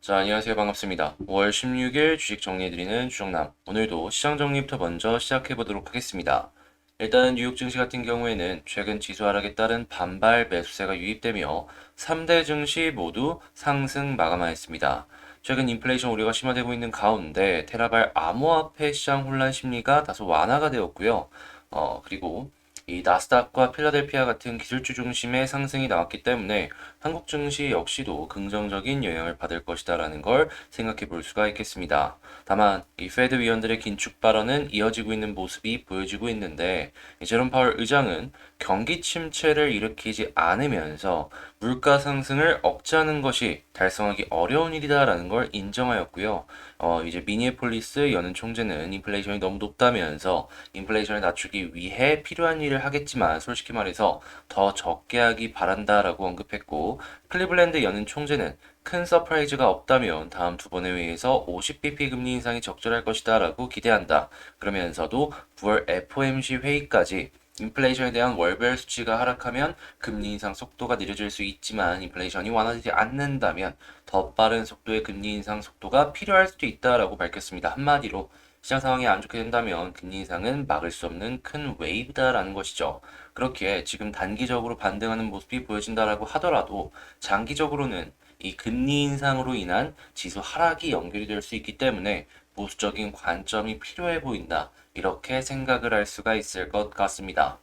자, 안녕하세요. 반갑습니다. 5월 16일 주식 정리해드리는 주정남. 오늘도 시장 정리부터 먼저 시작해보도록 하겠습니다. 일단 뉴욕 증시 같은 경우에는 최근 지수 하락에 따른 반발 매수세가 유입되며 3대 증시 모두 상승 마감하였습니다. 최근 인플레이션 우려가 심화되고 있는 가운데 테라발 암호화폐 시장 혼란 심리가 다소 완화가 되었고요. 그리고 이 나스닥과 필라델피아 같은 기술주 중심의 상승이 나왔기 때문에 한국 증시 역시도 긍정적인 영향을 받을 것이다라는 걸 생각해 볼 수가 있겠습니다. 다만 이 페드 위원들의 긴축 발언은 이어지고 있는 모습이 보여지고 있는데 제롬 파월 의장은 경기 침체를 일으키지 않으면서 물가 상승을 억제하는 것이 달성하기 어려운 일이다라는 걸 인정하였고요. 이제 미니애폴리스 여는 총재는 인플레이션이 너무 높다면서 인플레이션을 낮추기 위해 필요한 일을 하겠지만 솔직히 말해서 더 적게 하기 바란다라고 언급했고 클리블랜드 여는 총재는 큰 서프라이즈가 없다면 다음 두 번의 회의에서 50bp 금리 인상이 적절할 것이다 라고 기대한다. 그러면서도 9월 FOMC 회의까지 인플레이션에 대한 월별 수치가 하락하면 금리 인상 속도가 느려질 수 있지만 인플레이션이 완화되지 않는다면 더 빠른 속도의 금리 인상 속도가 필요할 수도 있다라고 밝혔습니다. 한마디로 시장 상황이 안 좋게 된다면 금리 인상은 막을 수 없는 큰 웨이브다라는 것이죠. 그렇기에 지금 단기적으로 반등하는 모습이 보여진다라고 하더라도 장기적으로는 이 금리 인상으로 인한 지수 하락이 연결이 될 수 있기 때문에 보수적인 관점이 필요해 보인다. 이렇게 생각을 할 수가 있을 것 같습니다.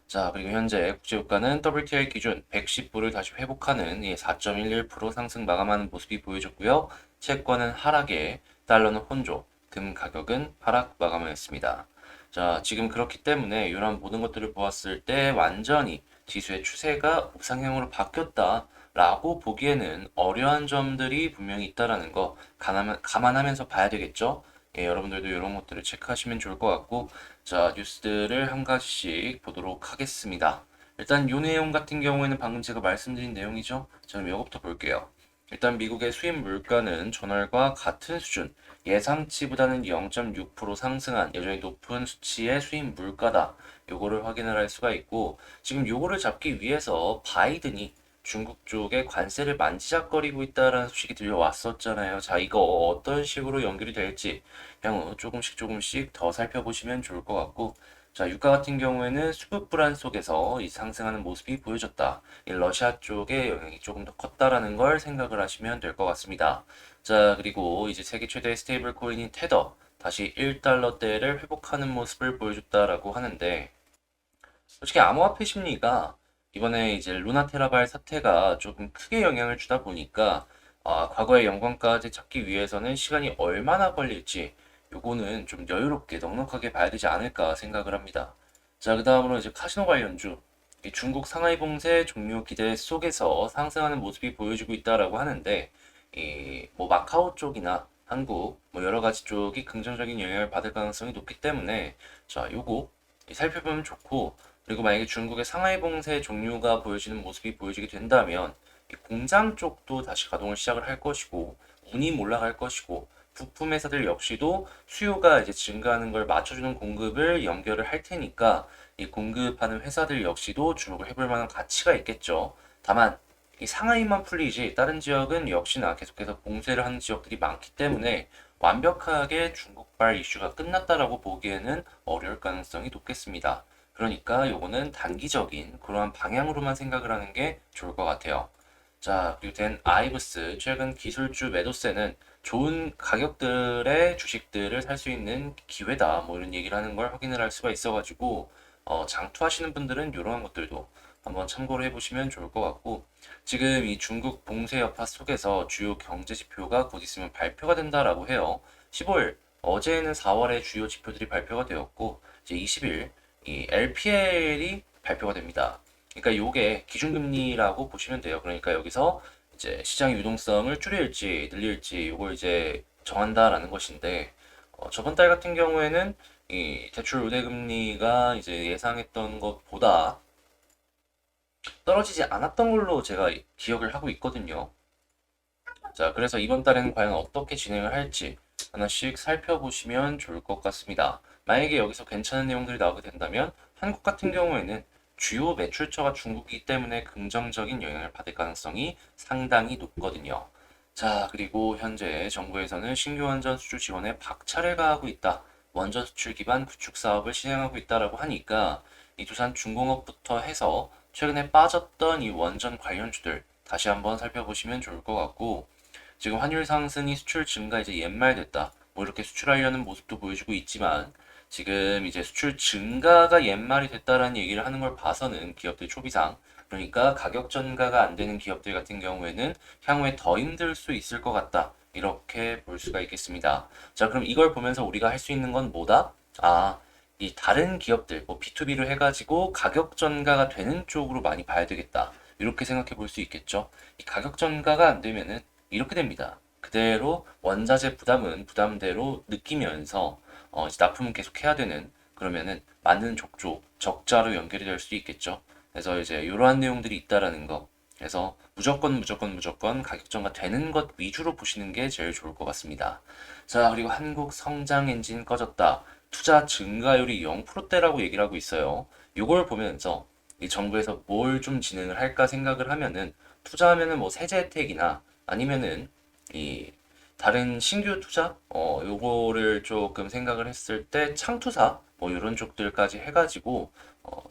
자, 그리고 현재 국제유가는 WTI 기준 110불을 다시 회복하는 4.11% 상승 마감하는 모습이 보여졌고요. 채권은 하락에 달러는 혼조, 금 가격은 하락 마감하였습니다. 자, 지금 그렇기 때문에 이런 모든 것들을 보았을 때 완전히 지수의 추세가 우상향으로 바뀌었다라고 보기에는 어려운 점들이 분명히 있다라는 거 감안하면서 봐야 되겠죠. 예, 여러분들도 이런 것들을 체크하시면 좋을 것 같고, 자, 뉴스들을 한 가지씩 보도록 하겠습니다. 일단 이 내용 같은 경우에는 방금 제가 말씀드린 내용이죠. 자, 그럼 이거부터 볼게요. 일단 미국의 수입 물가는 전월과 같은 수준, 예상치보다는 0.6% 상승한 여전히 높은 수치의 수입 물가다. 요거를 확인을 할 수가 있고, 지금 요거를 잡기 위해서 바이든이 중국 쪽에 관세를 만지작거리고 있다라는 소식이 들려왔었잖아요. 자, 이거 어떤 식으로 연결이 될지 향후 조금씩 더 살펴보시면 좋을 것 같고, 자, 유가 같은 경우에는 수급 불안 속에서 이 상승하는 모습이 보여졌다. 이 러시아 쪽의 영향이 조금 더 컸다라는 걸 생각을 하시면 될 것 같습니다. 자, 그리고 이제 세계 최대의 스테이블 코인인 테더 다시 1달러대를 회복하는 모습을 보여줬다라고 하는데, 솔직히 암호화폐 심리가 이번에 이제 루나테라발 사태가 조금 크게 영향을 주다 보니까 과거의 영광까지 찾기 위해서는 시간이 얼마나 걸릴지 요거는 좀 여유롭게 넉넉하게 봐야 되지 않을까 생각을 합니다. 자, 그 다음으로 이제 카지노 관련주 이 중국 상하이 봉쇄 종료 기대 속에서 상승하는 모습이 보여지고 있다라고 하는데 이 뭐 마카오 쪽이나 한국 뭐 여러 가지 쪽이 긍정적인 영향을 받을 가능성이 높기 때문에 자, 요거 살펴보면 좋고 그리고 만약에 중국의 상하이 봉쇄 종료가 보여지는 모습이 보여지게 된다면 공장 쪽도 다시 가동을 시작을 할 것이고 운이 올라갈 것이고 부품 회사들 역시도 수요가 이제 증가하는 걸 맞춰주는 공급을 연결을 할 테니까 이 공급하는 회사들 역시도 주목을 해볼 만한 가치가 있겠죠. 다만 이 상하이만 풀리지 다른 지역은 역시나 계속해서 봉쇄를 하는 지역들이 많기 때문에 완벽하게 중국발 이슈가 끝났다라고 보기에는 어려울 가능성이 높겠습니다. 그러니까 요거는 단기적인 그러한 방향으로만 생각을 하는 게 좋을 것 같아요. 자, 그리고 된 아이브스 최근 기술주 매도세는 좋은 가격들의 주식들을 살 수 있는 기회다. 뭐 이런 얘기를 하는 걸 확인을 할 수가 있어가지고 장투하시는 분들은 이러한 것들도 한번 참고를 해보시면 좋을 것 같고 지금 이 중국 봉쇄 여파 속에서 주요 경제 지표가 곧 있으면 발표가 된다라고 해요. 15일 어제는 4월의 주요 지표들이 발표가 되었고 이제 20일 이 LPL이 발표가 됩니다. 그러니까 요게 기준금리라고 보시면 돼요. 그러니까 여기서 이제 시장의 유동성을 줄일지 늘릴지 요걸 이제 정한다라는 것인데 저번 달 같은 경우에는 이 대출 우대금리가 이제 예상했던 것보다 떨어지지 않았던 걸로 제가 기억을 하고 있거든요. 자, 그래서 이번 달에는 과연 어떻게 진행을 할지 하나씩 살펴보시면 좋을 것 같습니다. 만약에 여기서 괜찮은 내용들이 나오게 된다면 한국 같은 경우에는 주요 매출처가 중국이기 때문에 긍정적인 영향을 받을 가능성이 상당히 높거든요. 자, 그리고 현재 정부에서는 신규 원전 수주 지원에 박차를 가하고 있다. 원전 수출 기반 구축 사업을 진행하고 있다라고 하니까 이 두산 중공업부터 해서 최근에 빠졌던 이 원전 관련주들 다시 한번 살펴보시면 좋을 것 같고, 지금 환율 상승이 수출 증가 이제 옛말됐다. 뭐 이렇게 수출하려는 모습도 보여주고 있지만, 지금 이제 수출 증가가 옛말이 됐다라는 얘기를 하는 걸 봐서는 기업들 초비상, 그러니까 가격 전가가 안 되는 기업들 같은 경우에는 향후에 더 힘들 수 있을 것 같다. 이렇게 볼 수가 있겠습니다. 자, 그럼 이걸 보면서 우리가 할 수 있는 건 뭐다? 아, 이 다른 기업들, 뭐 B2B를 해가지고 가격 전가가 되는 쪽으로 많이 봐야 되겠다. 이렇게 생각해 볼 수 있겠죠. 이 가격 전가가 안 되면은 이렇게 됩니다. 그대로 원자재 부담은 부담대로 느끼면서 이제 납품은 계속 해야 되는, 그러면은 맞는 족족 적자로 연결이 될 수 있겠죠. 그래서 이제 이러한 내용들이 있다라는 거. 그래서 무조건 가격 전가 되는 것 위주로 보시는 게 제일 좋을 것 같습니다. 자, 그리고 한국 성장 엔진 꺼졌다. 투자 증가율이 0%대라고 얘기를 하고 있어요. 이걸 보면서 이 정부에서 뭘 좀 진행을 할까 생각을 하면은, 투자하면은 뭐 세제 혜택이나 아니면은 이 다른 신규 투자 요거를 조금 생각을 했을 때 창투사 뭐 이런 쪽들까지 해가지고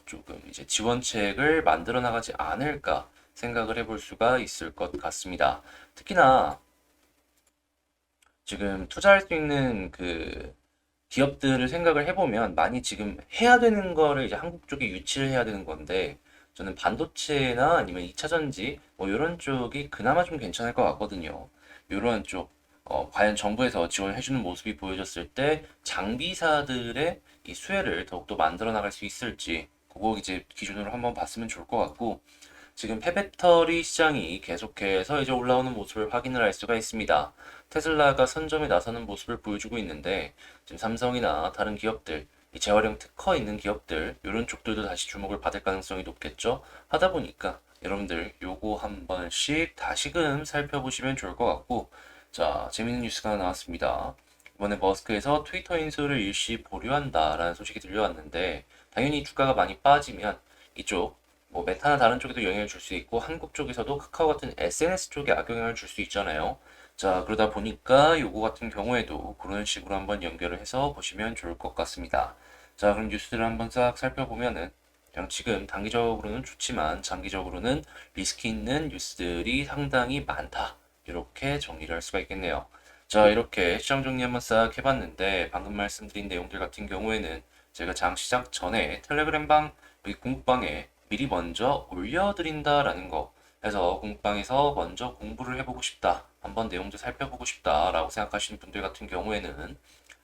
조금 이제 지원책을 만들어 나가지 않을까 생각을 해볼 수가 있을 것 같습니다. 특히나 지금 투자할 수 있는 그 기업들을 생각을 해보면 많이 지금 해야 되는 거를 이제 한국 쪽에 유치를 해야 되는 건데, 저는 반도체나 아니면 2차전지 뭐 이런 쪽이 그나마 좀 괜찮을 것 같거든요. 이런 쪽 과연 정부에서 지원해주는 모습이 보여졌을 때 장비사들의 이 수혜를 더욱더 만들어 나갈 수 있을지, 그거 이제 기준으로 한번 봤으면 좋을 것 같고, 지금 폐배터리 시장이 계속해서 이제 올라오는 모습을 확인을 할 수가 있습니다. 테슬라가 선점에 나서는 모습을 보여주고 있는데, 지금 삼성이나 다른 기업들, 이 재활용 특허 있는 기업들, 이런 쪽들도 다시 주목을 받을 가능성이 높겠죠. 하다 보니까 여러분들 요거 한 번씩 다시금 살펴보시면 좋을 것 같고, 자, 재밌는 뉴스가 하나 나왔습니다. 이번에 머스크에서 트위터 인수를 일시 보류한다라는 소식이 들려왔는데, 당연히 주가가 많이 빠지면 이쪽 뭐 메타나 다른 쪽에도 영향을 줄 수 있고, 한국 쪽에서도 카카오 같은 SNS 쪽에 악영향을 줄 수 있잖아요. 자, 그러다 보니까 요거 같은 경우에도 그런 식으로 한번 연결을 해서 보시면 좋을 것 같습니다. 자, 그럼 뉴스들을 한번 싹 살펴보면은, 그냥 지금 단기적으로는 좋지만 장기적으로는 리스크 있는 뉴스들이 상당히 많다. 이렇게 정리를 할 수가 있겠네요. 자, 이렇게 시장 정리 한번 싹 해봤는데, 방금 말씀드린 내용들 같은 경우에는 제가 장 시작 전에 텔레그램방, 여기 공부방에 미리 먼저 올려드린다라는 거. 해서 공부방에서 먼저 공부를 해보고 싶다, 한번 내용도 살펴보고 싶다라고 생각하시는 분들 같은 경우에는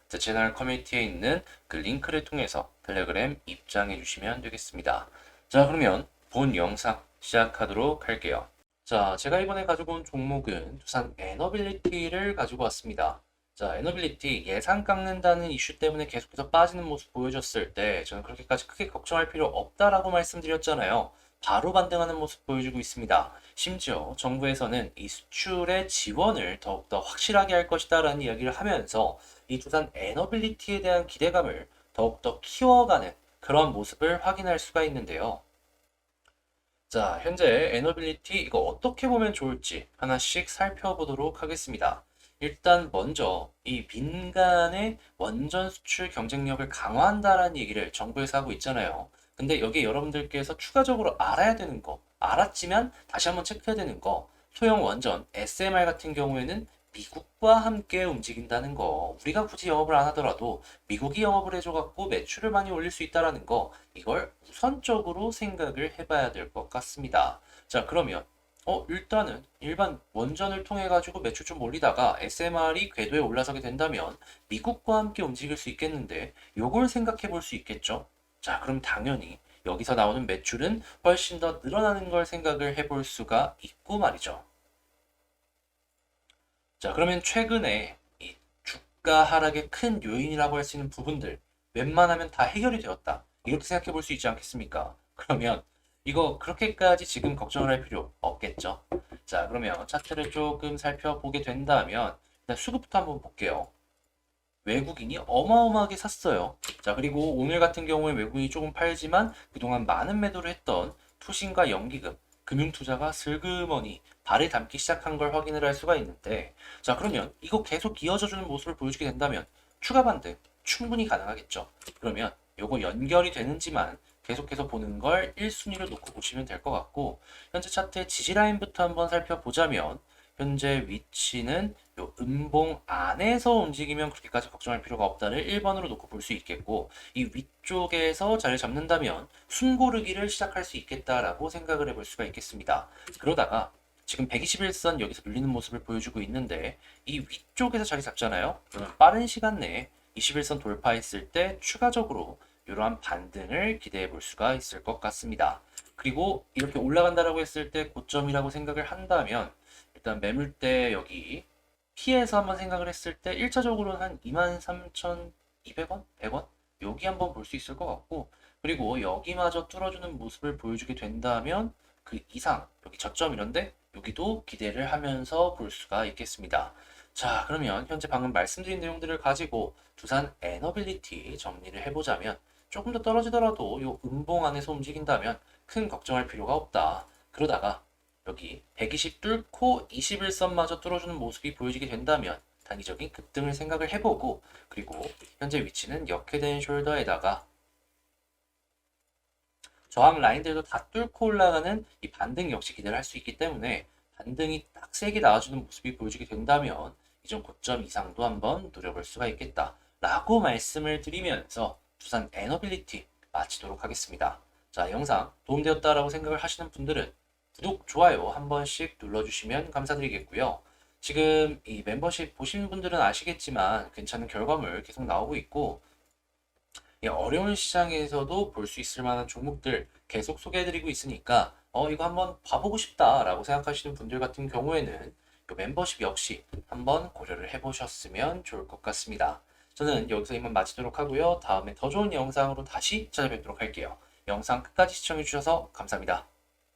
제 채널 커뮤니티에 있는 그 링크를 통해서 텔레그램 입장해 주시면 되겠습니다. 자, 그러면 본 영상 시작하도록 할게요. 자, 제가 이번에 가지고 온 종목은 두산 에너빌리티를 가지고 왔습니다. 자, 에너빌리티 예상 깎는다는 이슈 때문에 계속해서 빠지는 모습 보여줬을 때 저는 그렇게까지 크게 걱정할 필요 없다라고 말씀드렸잖아요. 바로 반등하는 모습 보여주고 있습니다. 심지어 정부에서는 이 수출의 지원을 더욱더 확실하게 할 것이다라는 이야기를 하면서 이 두산 에너빌리티에 대한 기대감을 더욱더 키워가는 그런 모습을 확인할 수가 있는데요. 자, 현재 에너빌리티 이거 어떻게 보면 좋을지 하나씩 살펴보도록 하겠습니다. 일단 먼저 이 민간의 원전 수출 경쟁력을 강화한다라는 얘기를 정부에서 하고 있잖아요. 근데 여기 여러분들께서 추가적으로 알아야 되는 거, 알았지만 다시 한번 체크해야 되는 거, 소형 원전 SMR 같은 경우에는 미국과 함께 움직인다는 거, 우리가 굳이 영업을 안 하더라도 미국이 영업을 해줘갖고 매출을 많이 올릴 수 있다라는 거, 이걸 우선적으로 생각을 해봐야 될 것 같습니다. 자, 그러면 일단은 일반 원전을 통해 가지고 매출 좀 올리다가 SMR이 궤도에 올라서게 된다면 미국과 함께 움직일 수 있겠는데, 요걸 생각해 볼 수 있겠죠. 자, 그럼 당연히 여기서 나오는 매출은 훨씬 더 늘어나는 걸 생각을 해볼 수가 있고 말이죠. 자, 그러면 최근에 이 주가 하락의 큰 요인이라고 할 수 있는 부분들 웬만하면 다 해결이 되었다, 이렇게 생각해 볼 수 있지 않겠습니까? 그러면 이거 그렇게까지 지금 걱정을 할 필요 없겠죠. 자, 그러면 차트를 조금 살펴보게 된다면 일단 수급부터 한번 볼게요. 외국인이 어마어마하게 샀어요. 자, 그리고 오늘 같은 경우에 외국인이 조금 팔지만 그동안 많은 매도를 했던 투신과 연기금, 금융투자가 슬그머니 발을 담기 시작한 걸 확인을 할 수가 있는데, 자, 그러면 이거 계속 이어져주는 모습을 보여주게 된다면 추가 반등 충분히 가능하겠죠. 그러면 요거 연결이 되는지만 계속해서 보는 걸 1순위로 놓고 보시면 될 것 같고, 현재 차트의 지지라인부터 한번 살펴보자면 현재 위치는 요 음봉 안에서 움직이면 그렇게까지 걱정할 필요가 없다를 1번으로 놓고 볼 수 있겠고, 이 위쪽에서 자리를 잡는다면 숨고르기를 시작할 수 있겠다라고 생각을 해볼 수가 있겠습니다. 그러다가 지금 121선 여기서 눌리는 모습을 보여주고 있는데, 이 위쪽에서 자리 잡잖아요. 그러면 빠른 시간 내에 21선 돌파했을 때 추가적으로 이러한 반등을 기대해 볼 수가 있을 것 같습니다. 그리고 이렇게 올라간다라고 했을 때 고점이라고 생각을 한다면 일단 매물대 여기 피해서 한번 생각을 했을 때 1차적으로는 한 23,200원? 100원? 여기 한번 볼 수 있을 것 같고, 그리고 여기마저 뚫어주는 모습을 보여주게 된다면 그 이상 여기 저점 이런데 여기도 기대를 하면서 볼 수가 있겠습니다. 자, 그러면 현재 방금 말씀드린 내용들을 가지고 두산 에너빌리티 정리를 해보자면 조금 더 떨어지더라도 이 음봉 안에서 움직인다면 큰 걱정할 필요가 없다. 그러다가 여기 120 뚫고 21선마저 뚫어주는 모습이 보여지게 된다면 단기적인 급등을 생각을 해보고, 그리고 현재 위치는 역회된 숄더에다가 저항 라인들도 다 뚫고 올라가는 이 반등 역시 기대를 할 수 있기 때문에 반등이 딱 세게 나와주는 모습이 보여지게 된다면 이전 고점 이상도 한번 노려볼 수가 있겠다 라고 말씀을 드리면서 두산 에너빌리티 마치도록 하겠습니다. 자, 영상 도움되었다라고 생각을 하시는 분들은 구독, 좋아요 한 번씩 눌러주시면 감사드리겠고요. 지금 이 멤버십 보신 분들은 아시겠지만 괜찮은 결과물 계속 나오고 있고, 어려운 시장에서도 볼 수 있을 만한 종목들 계속 소개해드리고 있으니까 이거 한번 봐보고 싶다라고 생각하시는 분들 같은 경우에는 이 멤버십 역시 한번 고려를 해보셨으면 좋을 것 같습니다. 저는 여기서 이만 마치도록 하고요. 다음에 더 좋은 영상으로 다시 찾아뵙도록 할게요. 영상 끝까지 시청해주셔서 감사합니다.